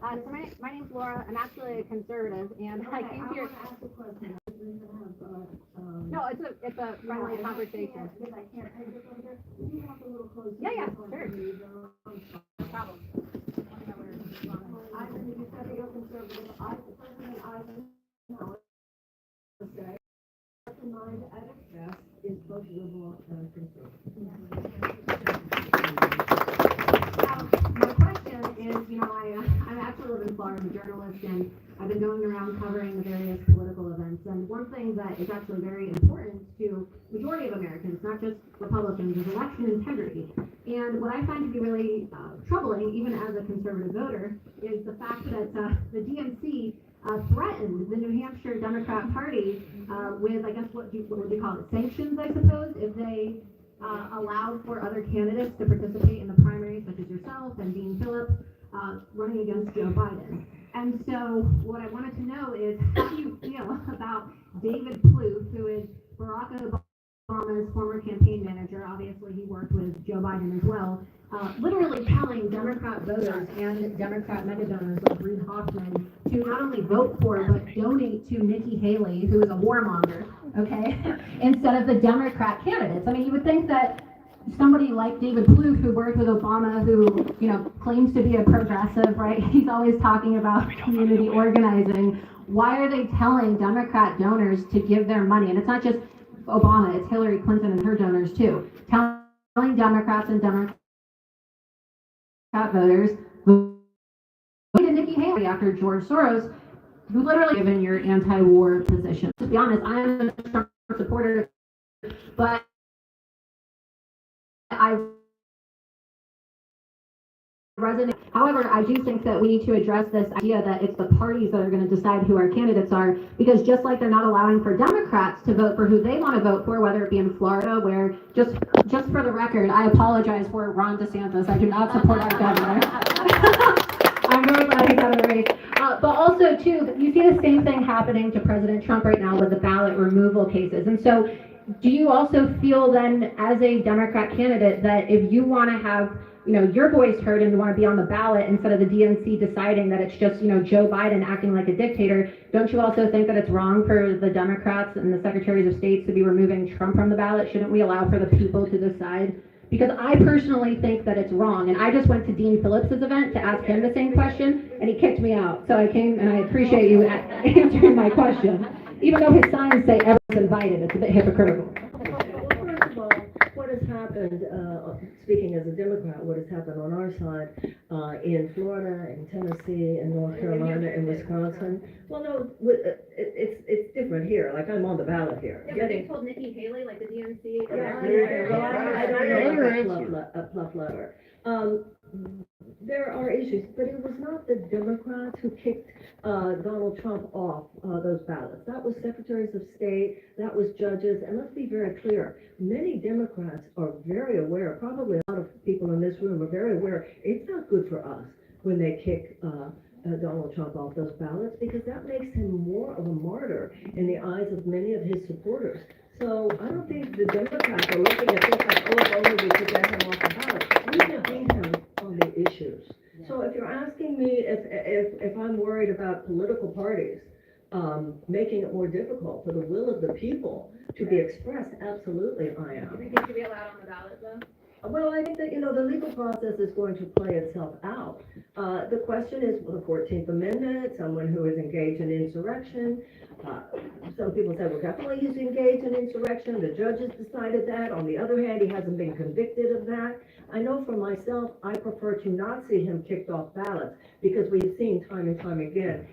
So my name's Laura. I'm actually a conservative, and I came here. Ask a question. No, it's a friendly conversation. Because I can't take it from here. If you walk a little closer. Yeah, sure. No problem. I think you said you're conservative. I, the president, I know it. Say, mind at its best is both liberal and conservative. My question is, I'm actually live in Florida, I'm a journalist, and I've been going around covering the various political events. And one thing that is actually very important to the majority of Americans, not just Republicans, is election integrity. And what I find to be really troubling, even as a conservative voter, is the fact that the DNC threatened the New Hampshire Democrat Party with, I guess, what would you call it, sanctions, I suppose, if they allowed for other candidates to participate in the primary, such as yourself and Dean Phillips, running against Joe Biden. And so what I wanted to know is, how do you feel about David Plouffe, who is Barack Obama's former campaign manager? Obviously, he worked with Joe Biden as well, literally telling Democrat voters and Democrat megadonors like Reid Hoffman to not only vote for, but donate to Nikki Haley, who is a warmonger, okay, instead of the Democrat candidates. I mean, you would think that somebody like David Plouffe, who worked with Obama, who, claims to be a progressive, right? He's always talking about community organizing. Why are they telling Democrat donors to give their money? And it's not just Obama, it's Hillary Clinton and her donors too. Telling Democrats and Democrat voters to Nikki Haley after George Soros, who literally given your anti-war position. To be honest, I am a Trump supporter, but I resonate. However, I do think that we need to address this idea that it's the parties that are going to decide who our candidates are, because just like they're not allowing for Democrats to vote for who they want to vote for, whether it be in Florida, where just for the record, I apologize for Ron DeSantis. I do not support our governor. I'm very glad he's out of the race. But also, too, you see the same thing happening to President Trump right now with the ballot removal cases. And so, do you also feel then, as a Democrat candidate, that if you want to have your voice heard and you want to be on the ballot instead of the DNC deciding that it's just, Joe Biden acting like a dictator, don't you also think that it's wrong for the Democrats and the secretaries of state to be removing Trump from the ballot? Shouldn't we allow for the people to decide? Because I personally think that it's wrong. And I just went to Dean Phillips' event to ask him the same question, and he kicked me out. So I came, and I appreciate you answering my question. Even though his signs say everyone's invited, it's a bit hypocritical. First of all, what has happened, speaking as a Democrat, what has happened on our side in Florida, in Tennessee, in North Carolina, in Wisconsin, well, no, it's different here. Like, I'm on the ballot here. Yeah, but they told Nikki Haley, like the DNC. I don't know a pluff letter. There are issues, but it was not the Democrats who kicked Donald Trump off those ballots. That was secretaries of state, that was judges, and let's be very clear. Many Democrats are very aware, probably a lot of people in this room are very aware, it's not good for us when they kick Donald Trump off those ballots, because that makes him more of a martyr in the eyes of many of his supporters. So I don't think the Democrats are looking at this like, oh, if only we could get him off the ballot. We can beat him on the issues. So if you're asking me if I'm worried about political parties making it more difficult for the will of the people to be expressed, absolutely I am. Do you think it should be allowed on the ballot, though? Well, I think that, the legal process is going to play itself out. The question is, the 14th Amendment, someone who is engaged in insurrection. Some people say, well, definitely he's engaged in insurrection. The judges decided that. On the other hand, he hasn't been convicted of that. I know for myself, I prefer to not see him kicked off ballots, because we've seen time and time again,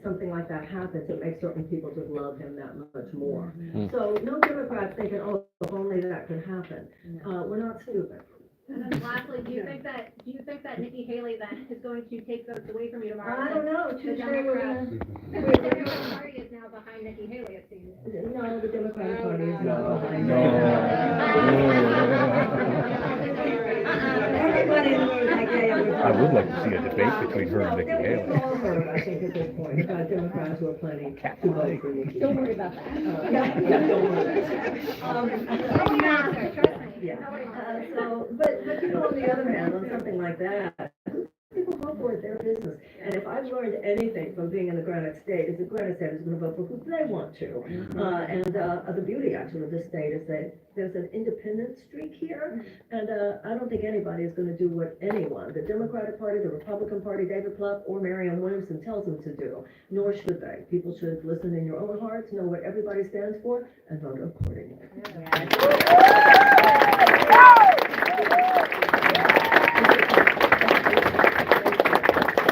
something like that happens, it makes certain people just love him that much more. So no Democrats thinking, oh, if only that could happen. We're not stupid. And then lastly, do you think that Nikki Haley then is going to take votes away from you tomorrow? I don't know. The Democratic Party is now behind Nikki Haley, it seems. No, the Democratic Party is not behind Everybody in the room is like, I would like to see a debate between her and Nikki Haley. It's all her, I think, at this point. Democrats who are planning to vote for Nikki. Don't worry about that. Don't worry. Trust me. Yeah. But on the other hand, on something like that, people vote for support their business. And if I've learned anything from being in the Granite State, is that Granite State is gonna vote for who they want to. The beauty actually of this state is that there's an independent streak here, and, I don't think anybody is gonna do what anyone, the Democratic Party, the Republican Party, David Pluck, or Marianne Williamson tells them to do, nor should they. People should listen in your own hearts, know what everybody stands for, and vote accordingly.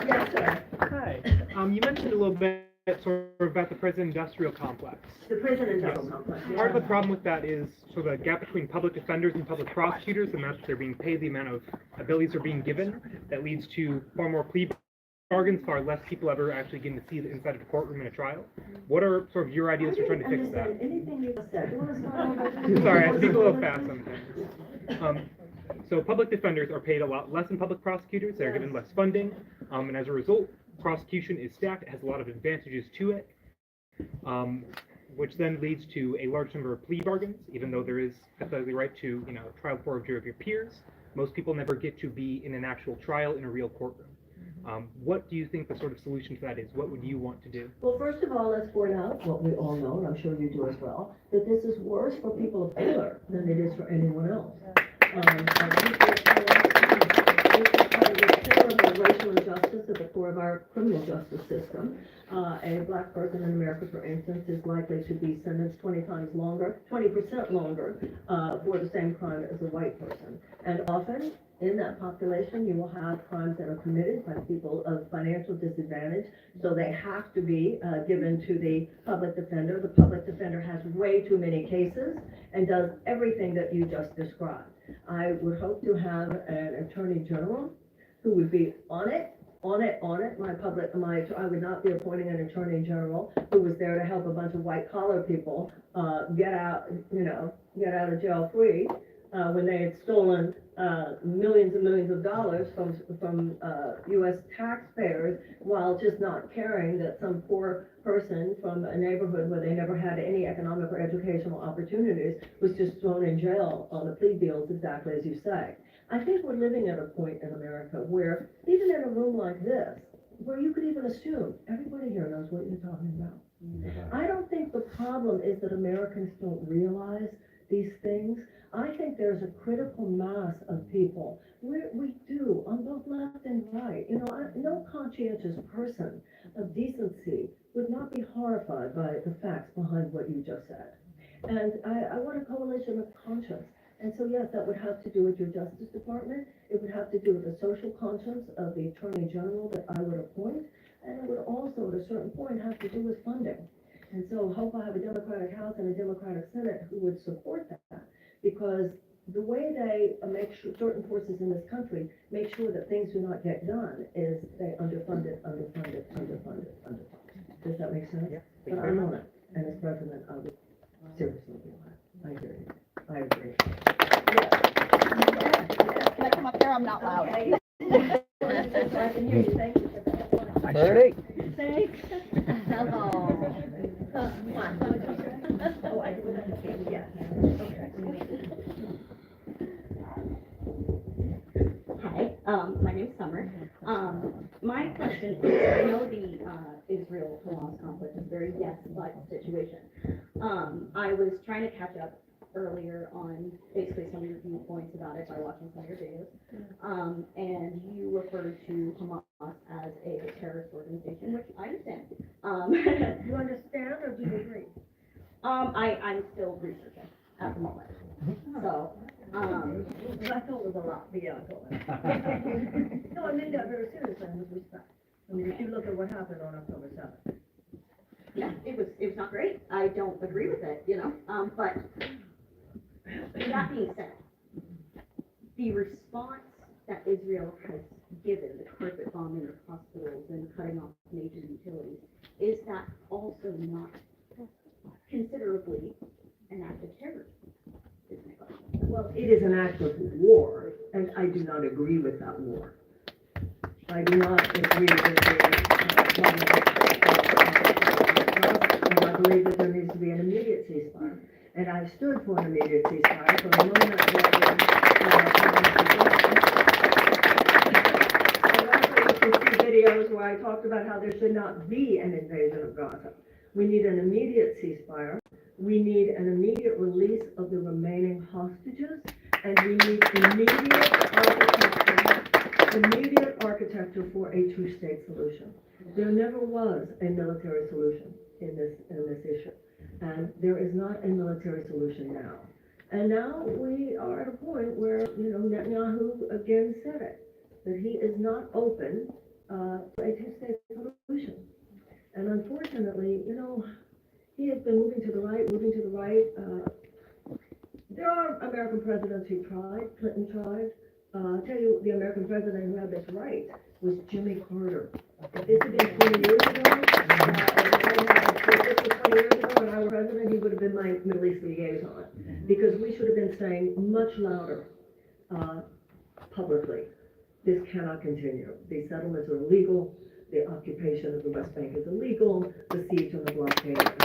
Yes, sir. Hi. You mentioned a little bit sort of about the prison industrial complex. The prison industrial complex. Part of the problem with that is sort of the gap between public defenders and public prosecutors, and that they're being paid the amount of abilities they're being given. That leads to far more plea bargains, far less people ever actually getting to see the inside of the courtroom in a trial. What are sort of your ideas for trying to fix that? Anything you said. You wanna start over? Sorry, I speak a little fast sometimes. So public defenders are paid a lot less than public prosecutors. They're given less funding, and as a result, prosecution is stacked. It has a lot of advantages to it, which then leads to a large number of plea bargains. Even though there is the right to, trial before a jury of your peers, most people never get to be in an actual trial in a real courtroom. What do you think the sort of solution to that is? What would you want to do? Well, first of all, let's point out what we all know, and I'm sure you do as well, that this is worse for people of color than it is for anyone else. Terrible racial injustice at the core of our criminal justice system. A black person in America, for instance, is likely to be sentenced 20% longer for the same crime as a white person. And often, in that population, you will have crimes that are committed by people of financial disadvantage, so they have to be given to the public defender. The public defender has way too many cases and does everything that you just described. I would hope to have an attorney general who would be on it. I would not be appointing an attorney general who was there to help a bunch of white collar people get out of jail free when they had stolen millions and millions of dollars from U.S. taxpayers, while just not caring that some poor person from a neighborhood where they never had any economic or educational opportunities was just thrown in jail on the plea deals, exactly as you say. I think we're living at a point in America where, even in a room like this, where you could even assume everybody here knows what you're talking about. I don't think the problem is that Americans don't realize these things. I think there's a critical mass of people where we do, on both left and right. No conscientious person of decency would not be horrified by the facts behind what you just said. And I want a coalition of conscience. And so, yes, that would have to do with your Justice Department. It would have to do with the social conscience of the Attorney General that I would appoint. And it would also, at a certain point, have to do with funding. And so hope I have a Democratic House and a Democratic Senate who would support that. Because the way they make sure certain forces in this country make sure that things do not get done is they underfund it. Does that make sense? Yeah. But I'm on it, and as president, I would seriously be on it. I hear you. I agree. Can I come up there? I'm not loud. I can hear you. Thank you for that. 30. Thanks. Hello. Oh, I do have to, yeah. Okay. Hi, my name's Summer. My question is, I know the Israel-Hamas conflict is a very yes but situation. I was trying to catch up earlier on basically some of your viewpoints about it by watching some of your videos. And you referred to Hamas as a terrorist organization, which I understand. You understand or do you agree? I'm still researching at the moment. So, I thought it was a lot, but yeah, I thought that. No, I mean that very seriously and with respect. I mean, if you look at what happened on October 7th. yeah, it was not great. I don't agree with it, but that being said, the response that Israel has given, the carpet bombing of hospitals and cutting off major utilities, is that also not considerably an act of terrorism? Is my question. Well, it is an act of war, and I do not agree with that war. I do not agree with and I believe that there needs to be an immediate ceasefire. And I stood for an immediate ceasefire from the moment that where I talked about how there should not be an invasion of Gaza. We need an immediate ceasefire. We need an immediate release of the remaining hostages, and we need immediate architecture for a two-state solution. There never was a military solution in this issue, and there is not a military solution now. And now we are at a point where, Netanyahu again said it, that he is not open for a two-state solution. And unfortunately, he has been moving to the right. There are American presidents who tried. Clinton tried. I'll tell you, the American president who had this right was Jimmy Carter. If this had been 20 years ago, when I was president, he would have been my Middle East liaison, because we should have been saying much louder publicly, this cannot continue. These settlements are illegal. The occupation of the West Bank is illegal. The siege and the blockade is illegal.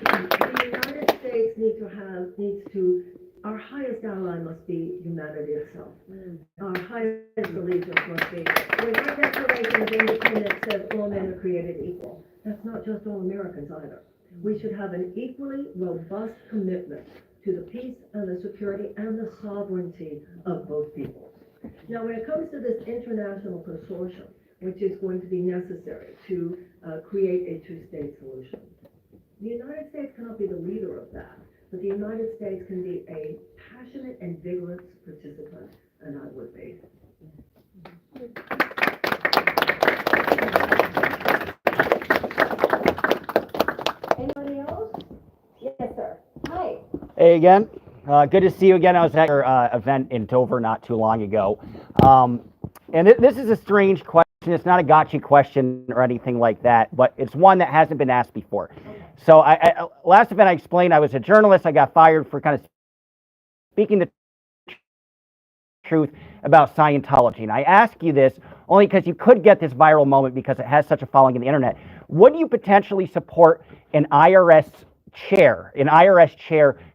The United States needs to, our highest ally must be humanity itself. Our highest allegiance must be, when our Declaration of Independence says all men are created equal, that's not just all Americans either. We should have an equally robust commitment to the peace and the security and the sovereignty of both peoples. Now, when it comes to this international consortium, which is going to be necessary to create a two-state solution, the United States cannot be the leader of that, but the United States can be a passionate and vigorous participant, and I would be. Anybody else? Yes, sir. Hi. Hey again. Good to see you again. I was at your event in Dover not too long ago. And this is a strange question. It's not a gotcha question or anything like that, but it's one that hasn't been asked before. So last event I explained I was a journalist. I got fired for kind of speaking the truth about Scientology. And I ask you this only because you could get this viral moment because it has such a following in the internet. Would you potentially support an IRS chair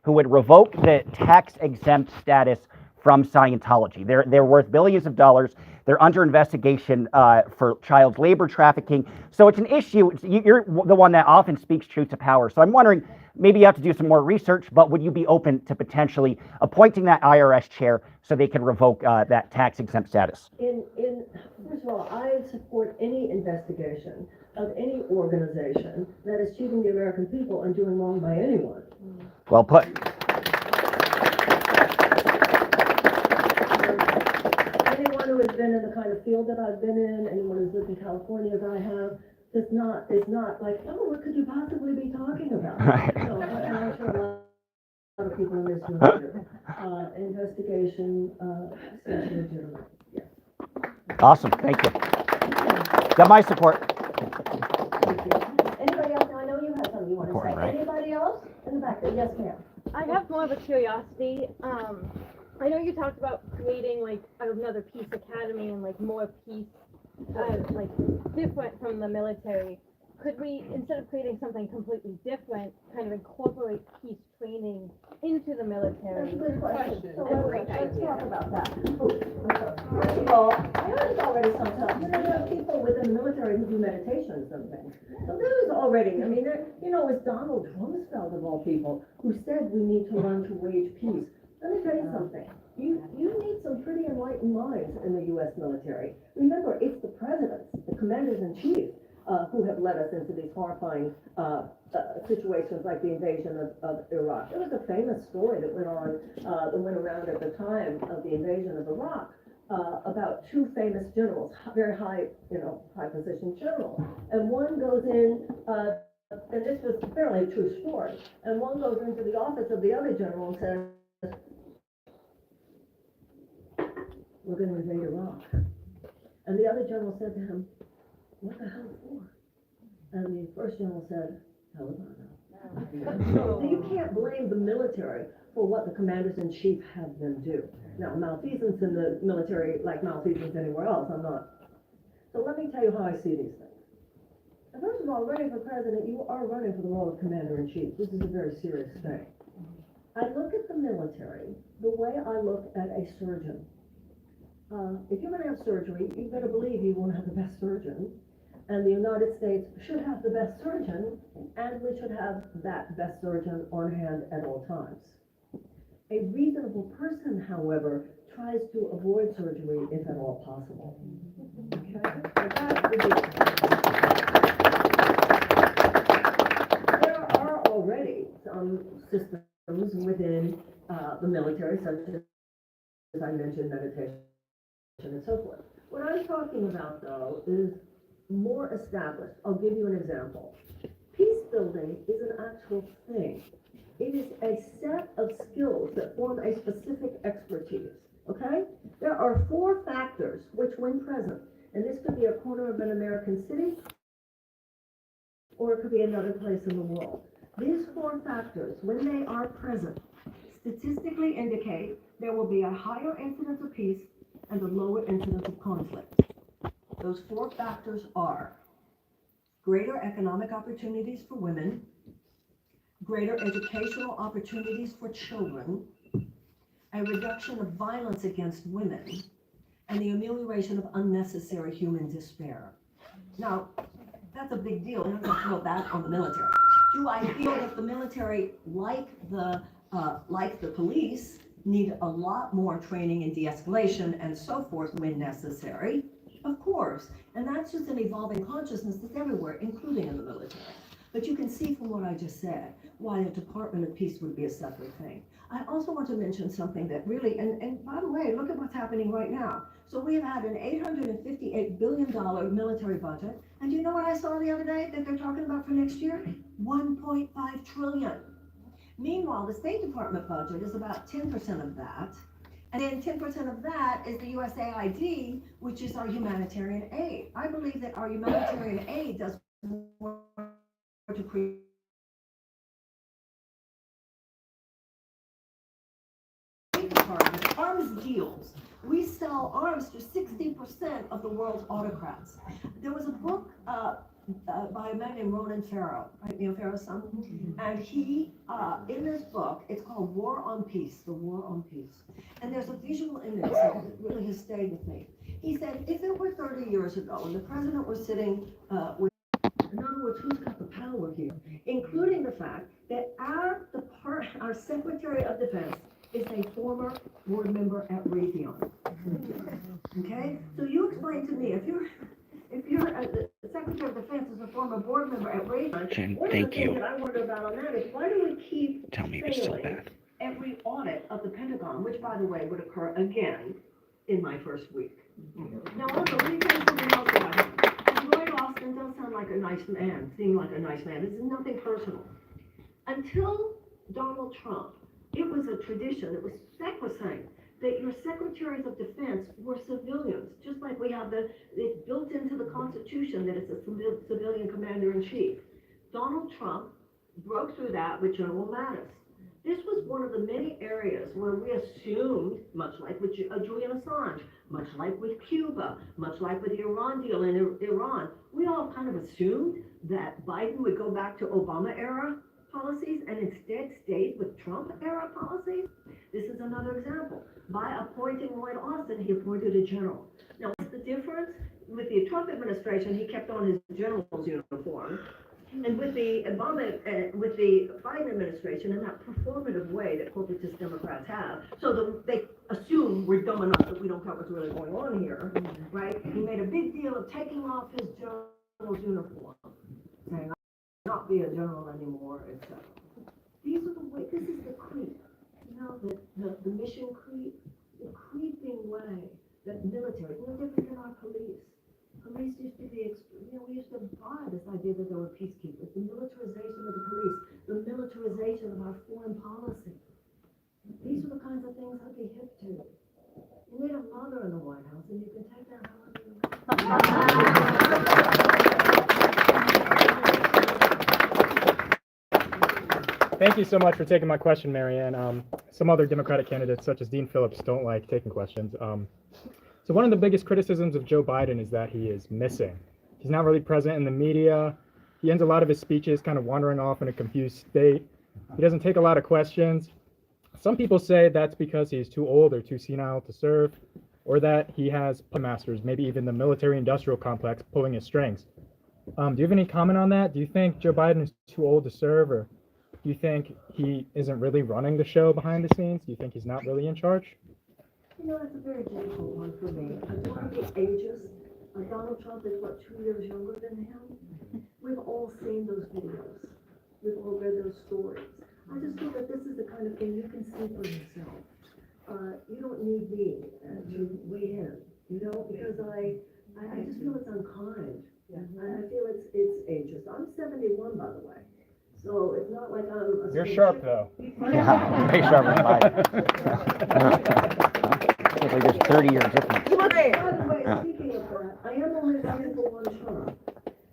who would revoke the tax-exempt status from Scientology? They're worth billions of dollars. They're under investigation for child labor trafficking. So it's an issue. You're the one that often speaks truth to power. So I'm wondering, maybe you have to do some more research, but would you be open to potentially appointing that IRS chair so they can revoke that tax-exempt status? First of all, I support any investigation of any organization that is cheating the American people and doing wrong by anyone. Well put. Anyone who has been in the kind of field that I've been in, anyone who's lived in California as I have, is not like, oh, what could you possibly be talking about? Right. So, and I'm sure a lot of people in this room do. Investigation, seems legitimate. Yes. Awesome. Thank you. Got my support. Thank you. Anybody else? Now, I know you have something you want to say. Right. Anybody else in the back there? Yes, ma'am. I have more of a curiosity. I know you talked about creating like another peace academy and like more peace, like different from the military. Could we, instead of creating something completely different, kind of incorporate peace training into the military? That's a good question. So let's talk about that. First of all, I heard already sometimes, there are people within the military who do meditations and things. So there's already, it's Donald Rumsfeld of all people who said we need to learn to wage peace. Let me tell you something. You need some pretty enlightened minds in the U.S. military. Remember, it's the presidents, the commanders-in-chief, who have led us into these horrifying situations like the invasion of Iraq. There was a famous story that went around at the time of the invasion of Iraq about two famous generals, very high position generals, and one goes in. And this was fairly a true story. And one goes into the office of the other general and says, "We're going to invade Iraq." And the other general said to him, "What the hell for?" And the first general said, "Hell about that." So you can't blame the military for what the commanders-in-chief have them do. Now, malfeasance in the military, like malfeasance anywhere else, I'm not. So let me tell you how I see these things. And first of all, running for president, you are running for the role of commander-in-chief. This is a very serious thing. I look at the military the way I look at a surgeon. if you're gonna have surgery, you better believe you wanna have the best surgeon. And the United States should have the best surgeon, and we should have that best surgeon on hand at all times. A reasonable person, however, tries to avoid surgery if at all possible. Okay? So that's the deal. There are already some systems within the military, such as I mentioned, meditation and so forth. What I'm talking about, though, is more established. I'll give you an example. Peace building is an actual thing. It is a set of skills that form a specific expertise, okay? There are 4 factors which, when present, and this could be a corner of an American city, or it could be another place in the world. These 4 factors, when they are present, statistically indicate there will be a higher incidence of peace and a lower incidence of conflict. Those 4 factors are greater economic opportunities for women, greater educational opportunities for children, a reduction of violence against women, and the amelioration of unnecessary human despair. Now, that's a big deal, and I'm going to throw that on the military. Do I feel that the military, like the police, need a lot more training in de-escalation and so forth when necessary? Of course, and that's just an evolving consciousness that's everywhere, including in the military. But you can see from what I just said, why a Department of Peace would be a separate thing. I also want to mention something that really, and by the way, look at what's happening right now. So we have had an $858 billion military budget, and do you know what I saw the other day that they're talking about for next year? 1.5 trillion. Meanwhile, the State Department budget is about 10% of that, and then 10% of that is the USAID, which is our humanitarian aid. I believe that our humanitarian aid does more to create arms deals. We sell arms to 60% of the world's autocrats. There was a book by a man named Ronan Farrow, right, Neil Farrow's son, and he, in this book, it's called War on Peace, The War on Peace, and there's a visual image that really has stayed with me. He said, if it were 30 years ago and the president was sitting with, in other words, who's got the power here, including the fact that our Secretary of Defense is a former board member at Raytheon. Okay, so you explain to me, if you're the Secretary of Defense is a former board member at Raytheon. Jen, one thank of the things you. that I wonder about on that is, why do we keep Tell me you're so failing bad. every audit of the Pentagon, which, by the way, would occur again in my first week? Now, also, let me tell you something else about him. Lloyd Austin does sound like a nice man, seem like a nice man. This is nothing personal. Until Donald Trump, it was a tradition, it was sacrosanct, that your secretaries of defense were civilians, just like we have it's built into the Constitution that it's a civilian commander-in-chief. Donald Trump broke through that with General Mattis. This was one of the many areas where we assumed, much like with Julian Assange, much like with Cuba, much like with the Iran deal in Iran, we all kind of assumed that Biden would go back to Obama-era policies and instead stayed with Trump-era policies. This is another example. By appointing Lloyd Austin, he appointed a general. Now, what's the difference? With the Trump administration, he kept on his general's uniform. And with the with the Biden administration, in that performative way that corporatist Democrats have, so they assume we're dumb enough that we don't care what's really going on here, right? He made a big deal of taking off his general's uniform, saying, "I'll not be a general anymore," etc. These are the way. This is the creep. You know, the mission creep, the creeping way that military, no different than our police. Police used to be, we used to buy this idea that there were peacekeepers. The militarization of the police, the militarization of our foreign policy. These are the kinds of things I'd be hip to. You need a mother in the White House, and you can take that however you want. Thank you so much for taking my question, Marianne. Some other Democratic candidates, such as Dean Phillips, don't like taking questions. So one of the biggest criticisms of Joe Biden is that he is missing. He's not really present in the media. He ends a lot of his speeches kind of wandering off in a confused state. He doesn't take a lot of questions. Some people say that's because he's too old or too senile to serve. or that he has masters, maybe even the military-industrial complex pulling his strings. Do you have any comment on that? Do you think Joe Biden is too old to serve, or do you think he isn't really running the show behind the scenes? Do you think he's not really in charge? You know, that's a very difficult one for me. I want to be ageist. Donald Trump is, what, 2 years younger than him? We've all seen those videos. We've all read those stories. I just feel that this is the kind of thing you can see for yourself. You don't need me to weigh in, you know, because I just feel it's unkind. I feel it's ageist. I'm 71, by the way. So it's not like I'm a... You're sharp, though. Yeah, way sharper than mine. Looks like there's 30-year difference. By the way, speaking of that, I am only running for one term,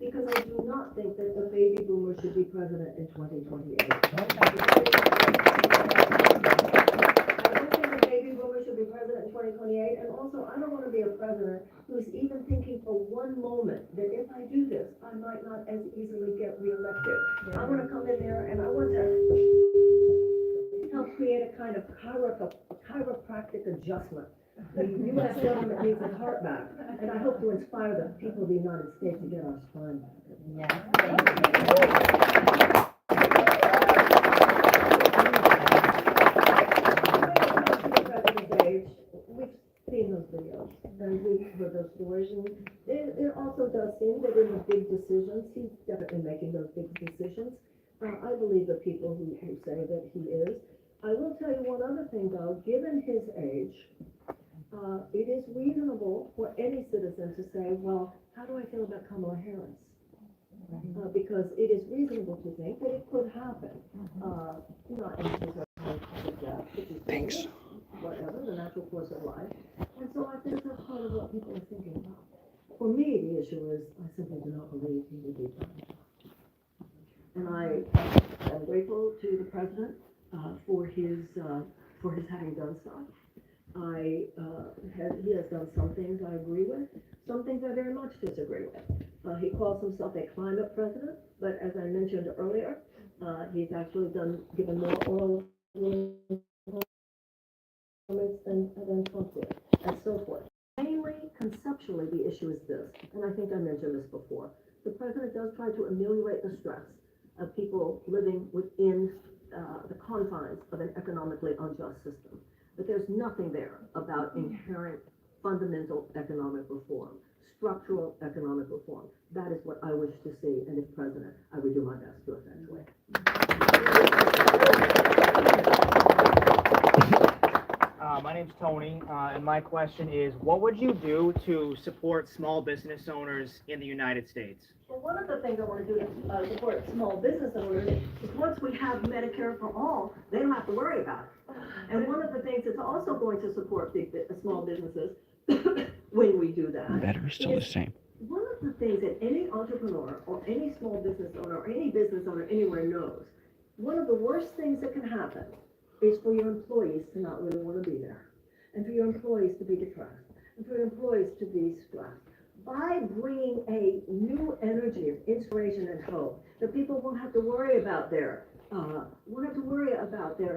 because I do not think that the baby boomer should be president in 2028. I don't think the baby boomer should be president in 2028, and also, I don't want to be a president who's even thinking for one moment that if I do this, I might not as easily get reelected. I want to come in there and I want to help create a kind of chiropractic adjustment. The U.S. government needs its heart back, and I hope to inspire the people of the United States to get our spine back. We've seen those videos, and we've heard those stories, and it also does seem that in the big decisions, he's definitely making those big decisions. I believe the people who say that he is. I will tell you one other thing, though. Given his age, it is reasonable for any citizen to say, well, how do I feel about Kamala Harris? Because it is reasonable to think that it could happen. Not in death, thanks. Whatever, the natural course of life. And so I think that's part of what people are thinking about. For me, the issue is I simply do not believe he will be president. And I am grateful to the president for his having done so. He has done some things I agree with, some things I very much disagree with. He calls himself a climate president, but as I mentioned earlier, he's actually given more oil than Trump did, and so forth. Mainly, conceptually, the issue is this, and I think I mentioned this before. The president does try to ameliorate the stress of people living within the confines of an economically unjust system. But there's nothing there about inherent fundamental economic reform, structural economic reform. That is what I wish to see, and if president, I would do my best to effectuate. My name's Tony, and my question is, what would you do to support small business owners in the United States? Well, one of the things I want to do to support small business owners is once we have Medicare for all, they don't have to worry about it. And one of the things that's also going to support small businesses when we do that. Better is still the same. One of the things that any entrepreneur or any small business owner or any business owner anywhere knows, one of the worst things that can happen is for your employees to not really want to be there, and for your employees to be depressed, and for your employees to be stressed. By bringing a new energy of inspiration and hope, that people won't have to worry about their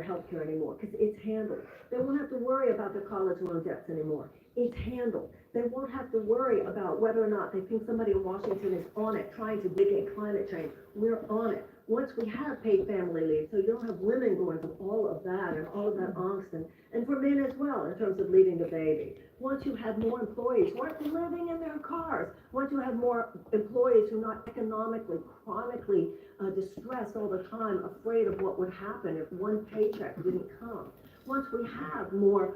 health care anymore, because it's handled. They won't have to worry about their college loan debts anymore. It's handled. They won't have to worry about whether or not they think somebody in Washington is on it, trying to mitigate climate change. We're on it. Once we have paid family leave, so you don't have women going through all of that and all of that angst, and for men as well, in terms of leaving the baby. Once you have more employees who aren't living in their cars, once you have more employees who are not economically, chronically distressed all the time, afraid of what would happen if one paycheck didn't come. Once we have more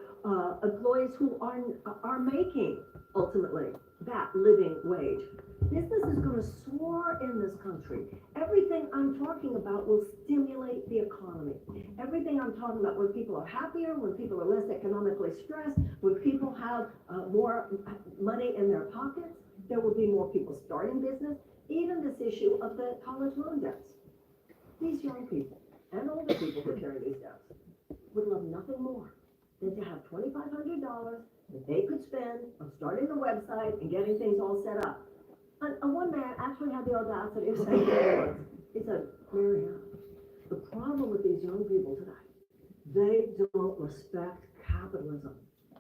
employees who are making, ultimately, that living wage, business is going to soar in this country. Everything I'm talking about will stimulate the economy. Everything I'm talking about, when people are happier, when people are less economically stressed, when people have more money in their pockets, there will be more people starting business. Even this issue of the college loan debts. These young people and older people who are carrying these debts would love nothing more than to have $2,500 that they could spend on starting the website and getting things all set up. And one man actually had the audacity of saying to me, he said, Marianne, the problem with these young people today, they don't respect capitalism.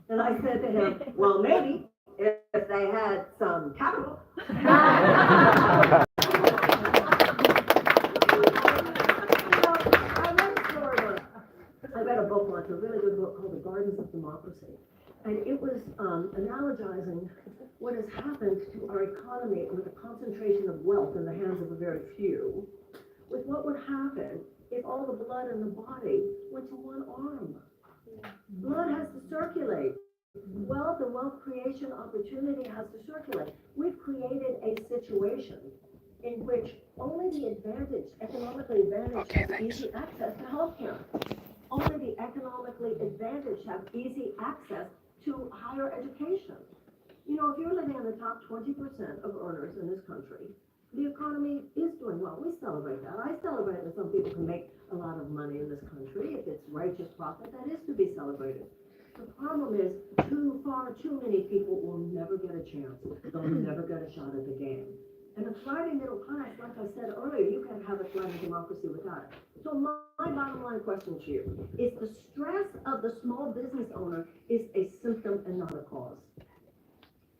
And I said to him, well, maybe, if they had some capital. I read a book once, a really good book called The Gardens of Democracy. And it was analogizing what has happened to our economy with the concentration of wealth in the hands of a very few, with what would happen if all the blood in the body went to one arm. Blood has to circulate. Wealth and wealth creation opportunity has to circulate. We've created a situation in which only the advantaged, economically advantaged, have easy access to healthcare. Only the economically advantaged have easy access to higher education. You know, if you're living in the top 20% of earners in this country, the economy is doing well. We celebrate that. I celebrate that some people can make a lot of money in this country. If it's righteous profit, that is to be celebrated. The problem is, far too many people will never get a chance. They'll never get a shot at the game. And the thriving middle class, like I said earlier, you can't have a thriving democracy without it. So my bottom line question to you is the stress of the small business owner is a symptom and not a cause.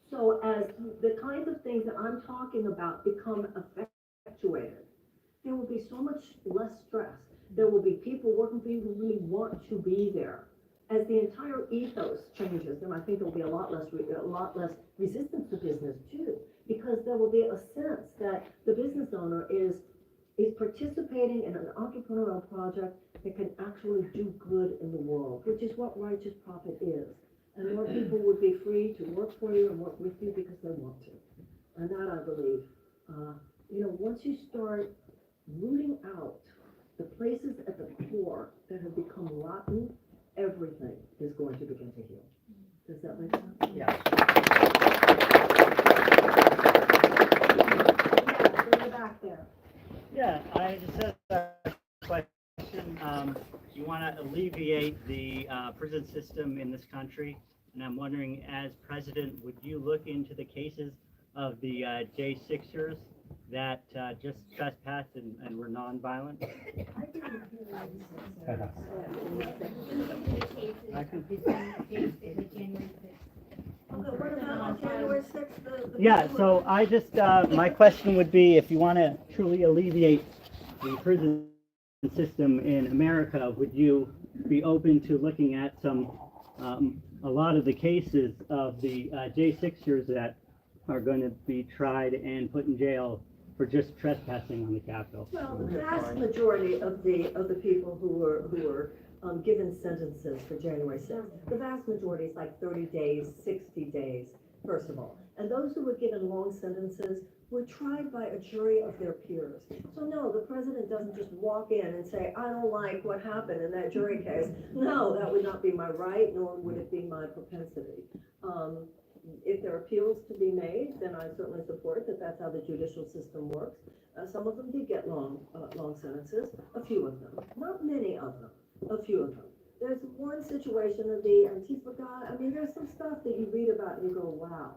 So as the kinds of things that I'm talking about become effectuated, there will be so much less stress. There will be people working for you who really want to be there. As the entire ethos changes, then I think there'll be a lot less resistance to business too, because there will be a sense that the business owner is participating in an entrepreneurial project that can actually do good in the world, which is what righteous profit is. And more people would be free to work for you and work with you because they want to. And that, I believe, once you start rooting out the places at the core that have become rotten, everything is going to begin to heal. Does that make sense? Yes. Yeah, in the back there. Yeah, I just had a question. You want to alleviate the prison system in this country, and I'm wondering, as president, would you look into the cases of the J6ers that just trespassed and were nonviolent? What about on January 6th? Yeah, so I just, my question would be, if you want to truly alleviate the prison system in America, would you be open to looking at a lot of the cases of the J6ers that are going to be tried and put in jail for just trespassing on the Capitol? Well, the vast majority of the people who were given sentences for January 6th, the vast majority is like 30 days, 60 days, first of all. And those who were given long sentences were tried by a jury of their peers. So no, the president doesn't just walk in and say, I don't like what happened in that jury case. No, that would not be my right, nor would it be my propensity. If there are appeals to be made, then I certainly support that. That's how the judicial system works. Some of them did get long sentences, a few of them, not many of them, a few of them. There's one situation of the Antifa guy. I mean, there's some stuff that you read about and you go, wow.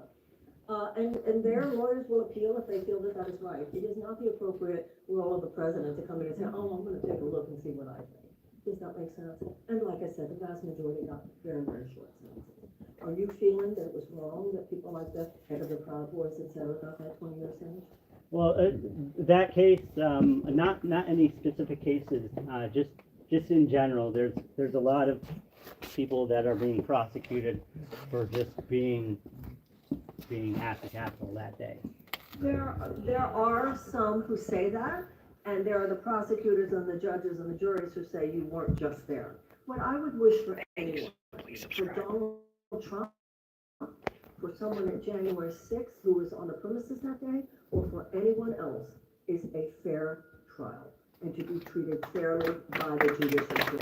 And their lawyers will appeal if they feel that that is right. It is not the appropriate role of the president to come in and say, oh, I'm going to take a look and see what I think. Does that make sense? And like I said, the vast majority got very, very short sentences. Are you feeling that it was wrong that people like the head of the Proud Boys, et cetera, got that 20-year sentence? Well, that case, not any specific cases, just in general, there's a lot of people that are being prosecuted for just being at the Capitol that day. There are some who say that, and there are the prosecutors and the judges and the juries who say you weren't just there. What I would wish for anyone, for Donald Trump, for someone at January 6th who was on the premises that day, or for anyone else, is a fair trial and to be treated fairly by the judicial system.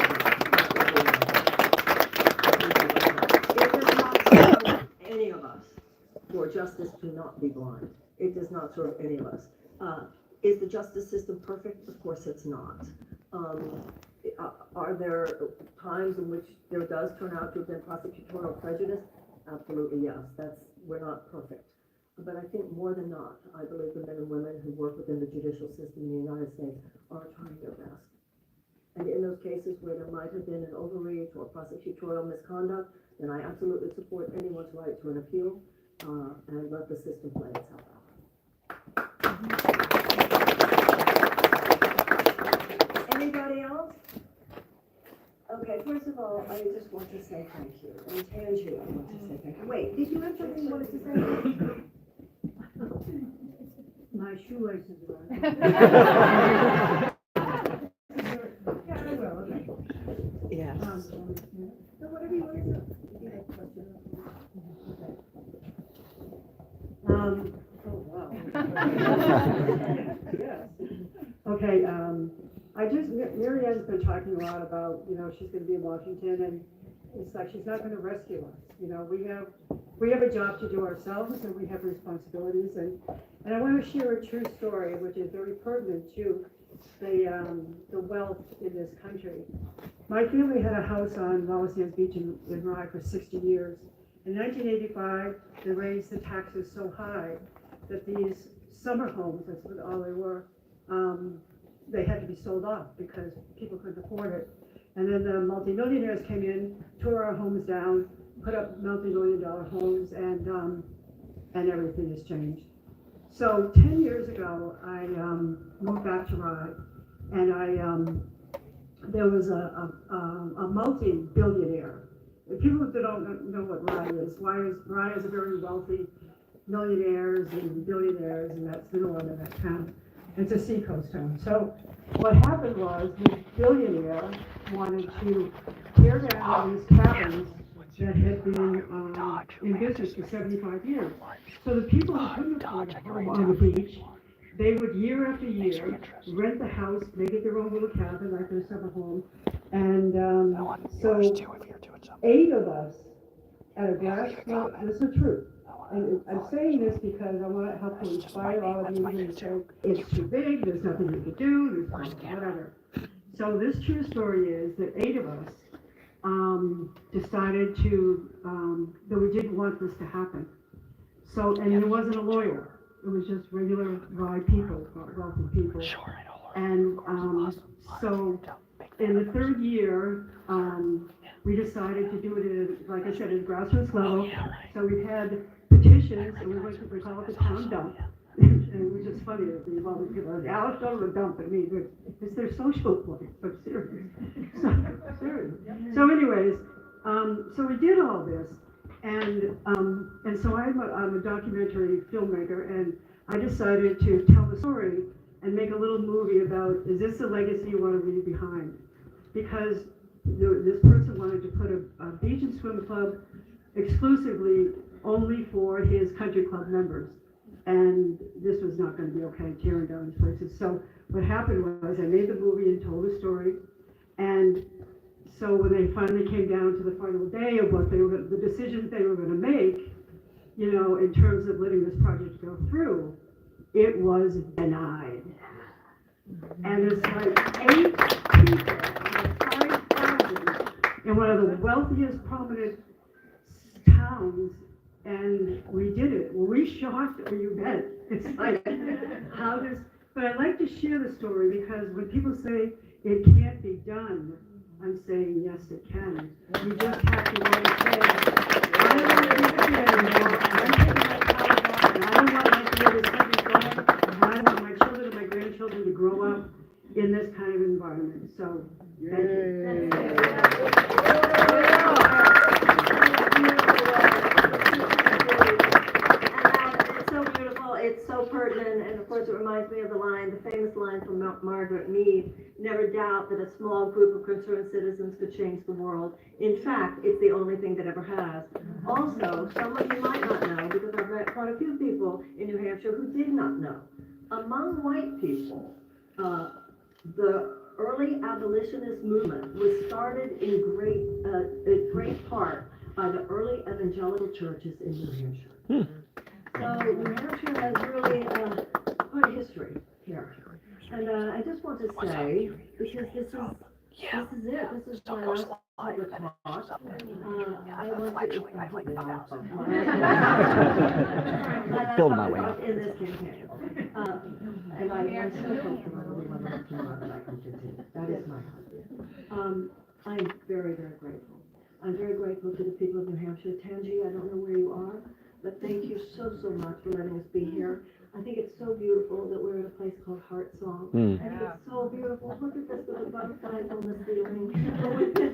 It does not serve any of us for justice to not be blind. It does not serve any of us. Is the justice system perfect? Of course it's not. Are there times in which there does turn out to have been prosecutorial prejudice? Absolutely, yes. We're not perfect. But I think more than not, I believe the men and women who work within the judicial system in the United States are trying their best. And in those cases where there might have been an overreach or prosecutorial misconduct, then I absolutely support anyone's right to an appeal, and let the system play itself out. Anybody else? Okay, first of all, I just want to say thank you. And Tangi, I want to say thank you. Wait, did you have something you wanted to say? My shoelaces are. Yeah, I will, okay. Yes. So whatever you want to do. If you have a question. Oh, wow. Yes. Okay, Marianne's been talking a lot about, she's gonna be in Washington, and it's like, she's not gonna rescue us. We have a job to do ourselves, and we have responsibilities, and I want to share a true story, which is very pertinent to the wealth in this country. My family had a house on Wallace Sands Beach in Rye for 60 years. In 1985, they raised the taxes so high that these summer homes, that's what all they were, they had to be sold off because people couldn't afford it. And then the multimillionaires came in, tore our homes down, put up multi-million-dollar homes, and everything has changed. So 10 years ago, I moved back to Rye, and there was a multi-billionaire. People that don't know what Rye is, Rye is a very wealthy millionaires and billionaires, and that's the norm in that town. It's a seacoast town. So what happened was this billionaire wanted to tear down these cabins that had been in business for 75 years. So the people who couldn't afford a home on the beach, they would year after year rent the house, make it their own little cabin, like their summer home. And so 8 of us at a grassroots, this is the truth. And I'm saying this because I want to help to inspire all of you who say it's too big, there's nothing we can do, there's whatever. So this true story is that 8 of us decided that we didn't want this to happen. So, and there wasn't a lawyer. It was just regular Rye people, wealthy people. And so in the 3rd year, we decided to do it, like I said, at a grassroots level. So we had petitions, and we call it the town dump. And it was just funny that the involved people are, let's go to the dump. I mean, it's their social place, but serious. So anyways, so we did all this, and so I'm a documentary filmmaker, and I decided to tell the story and make a little movie about, is this the legacy you want to leave behind? Because this person wanted to put a beach and swim club exclusively only for his country club members. And this was not going to be okay, tearing down these places. So what happened was I made the movie and told the story. And so when they finally came down to the final day of what the decisions they were going to make, in terms of letting this project go through, it was denied. And it's like 8 people, 5,000, in one of the wealthiest, prominent towns, and we did it. Were we shocked or you bet? It's like, but I like to share the story because when people say it can't be done, I'm saying yes, it can. You just have to want to say, I don't want to do this anymore. I'm taking my power back, and I don't want to see where this country's going. And I want my children and my grandchildren to grow up in this kind of environment. So, thank you. It's so beautiful, it's so pertinent, and of course it reminds me of the famous line from Margaret Mead, never doubt that a small group of concerned citizens could change the world. In fact, it's the only thing that ever has. Also, some of you might not know, because I've met quite a few people in New Hampshire who did not know. Among white people, the early abolitionist movement was started in great part by the early evangelical churches in New Hampshire. So New Hampshire has really quite a history here. And I just want to say, because this is it, this is my last public talk. I want to Build my way up. in this campaign. And I'm so comfortable with what I'm doing that I can continue. That is my heart. I'm very, very grateful. I'm very grateful to the people of New Hampshire. Tangi, I don't know where you are, but thank you so, so much for letting us be here. I think it's so beautiful that we're at a place called Heart Song. I think it's so beautiful. Look at this with the butterflies on the ceiling, with the,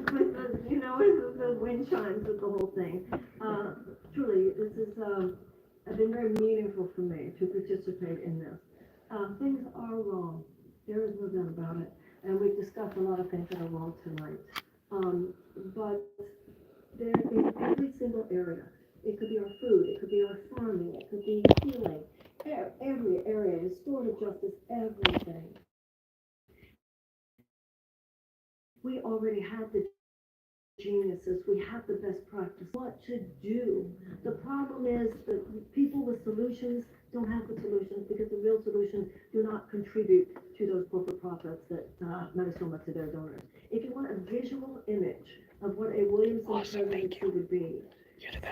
you know, with the wind chimes, with the whole thing. Truly, this is, has been very meaningful for me to participate in this. Things are wrong. There is no doubt about it. And we've discussed a lot of things that are wrong tonight. But there in every single area, it could be our food, it could be our farming, it could be healing, every area, restorative justice, everything. We already have the geniuses, we have the best practice, what to do. The problem is that people with solutions don't have the solutions because the real solutions do not contribute to those corporate profits that matter so much to their donors. If you want a visual image of what a Williamson presidency would be,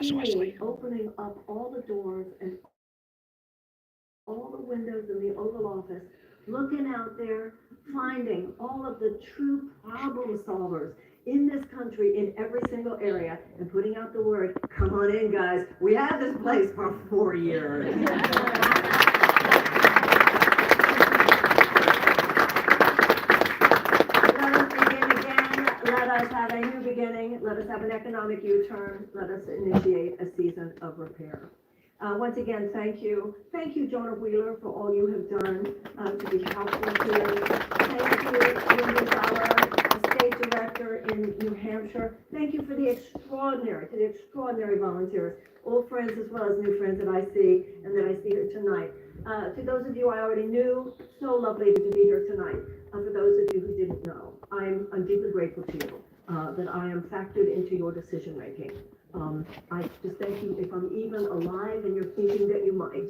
see me opening up all the doors and all the windows in the Oval Office, looking out there, finding all of the true problem solvers in this country in every single area and putting out the word, come on in guys, we had this place for 4 years. Let us begin again, let us have a new beginning, let us have an economic U-turn, let us initiate a season of repair. Once again, thank you. Thank you, Jonah Wheeler, for all you have done to be helpful here. Thank you, Linda Bauer, State Director in New Hampshire. Thank you for the extraordinary volunteers, old friends as well as new friends that I see and that I see here tonight. To those of you I already knew, so lovely to be here tonight. For those of you who didn't know, I'm deeply grateful to you that I am factored into your decision making. I just thank you if I'm even alive and you're thinking that you might.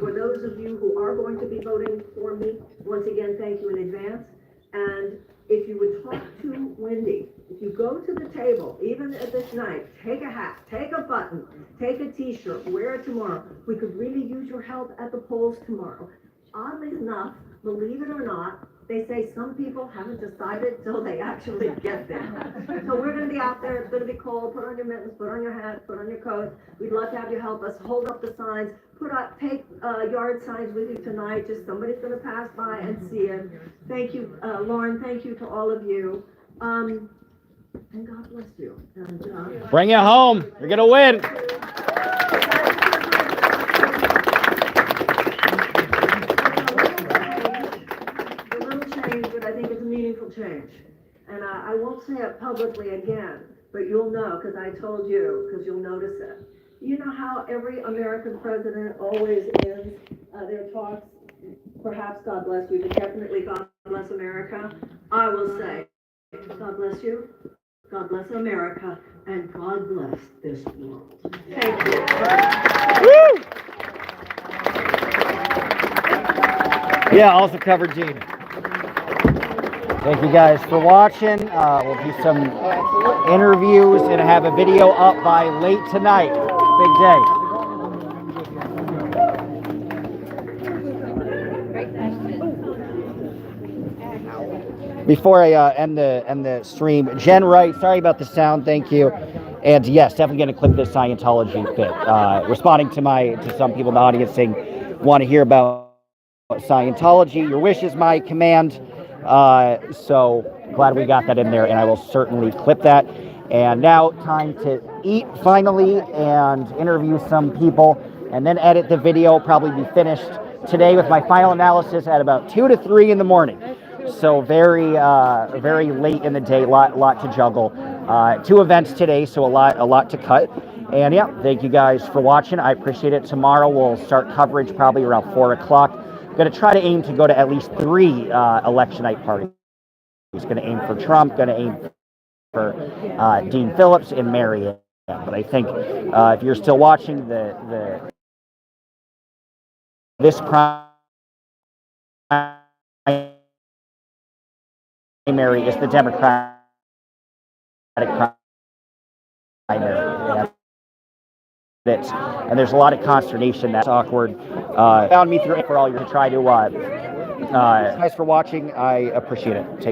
For those of you who are going to be voting for me, once again, thank you in advance. And if you would talk to Wendy, if you go to the table, even at this night, take a hat, take a button, take a t-shirt, wear it tomorrow. We could really use your help at the polls tomorrow. Oddly enough, believe it or not, they say some people haven't decided till they actually get there. So we're going to be out there. It's going to be cold. Put on your mittens, put on your hat, put on your coat. We'd love to have you help us hold up the signs. Take yard signs with you tonight. Just somebody's going to pass by and see it. Thank you, Lauren. Thank you to all of you. And God bless you. And, bring it home. You're going to win. But I think it's a meaningful change. And I won't say it publicly again, but you'll know because I told you, because you'll notice it. You know how every American president always ends their talks, perhaps God bless you, but definitely God bless America. I will say, God bless you, God bless America, and God bless this world. Thank you. Woo! Yeah, also covered Gene. Thank you guys for watching. We'll do some interviews and have a video up by late tonight. Big day. Before I end the stream, Jen Wright, sorry about the sound, thank you. And yes, definitely going to clip this Scientology bit. Responding to some people in the audience saying, want to hear about Scientology. Your wish is my command. So glad we got that in there, and I will certainly clip that. And now time to eat finally and interview some people and then edit the video. Probably be finished today with my final analysis at about 2 to 3 in the morning. So very late in the day, lot to juggle. 2 events today, so a lot to cut. And yeah, thank you guys for watching. I appreciate it. Tomorrow we'll start coverage probably around 4 o'clock. Going to try to aim to go to at least 3 election night parties. He's going to aim for Trump, going to aim for Dean Phillips and Marianne. But I think if you're still watching this primary is the Democratic primary. And there's a lot of consternation. That's awkward. Found me through for all you to try to. Guys for watching. I appreciate it. Take